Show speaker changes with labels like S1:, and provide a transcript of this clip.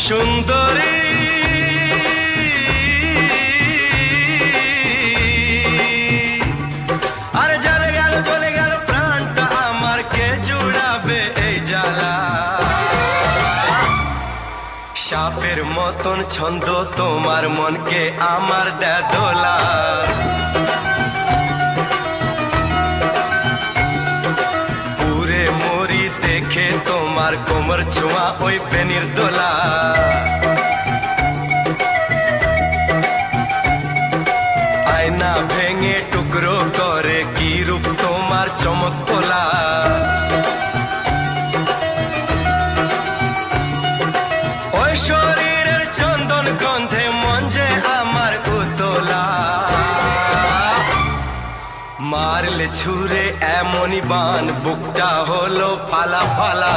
S1: সুন্দরী আরে চলে গেল প্রাণটা আমার, কে জুড়াবে এই জ্বালা। সাপের মতন ছন্দ তোমার মনকে আমার দেয় দোলা। পুরে মরি দেখে তোমার কোমর ছোঁয়া ওই বেনির দোলা। আয়না ভেঙে টুকরো করে কি রূপ তোমার চমক তোলা। ওই শরীরের চন্দন গন্ধে মন যে আমার উতলা। মারলে ছুঁড়ে এমনই বান, বুকটা হলো ফালা ফালা।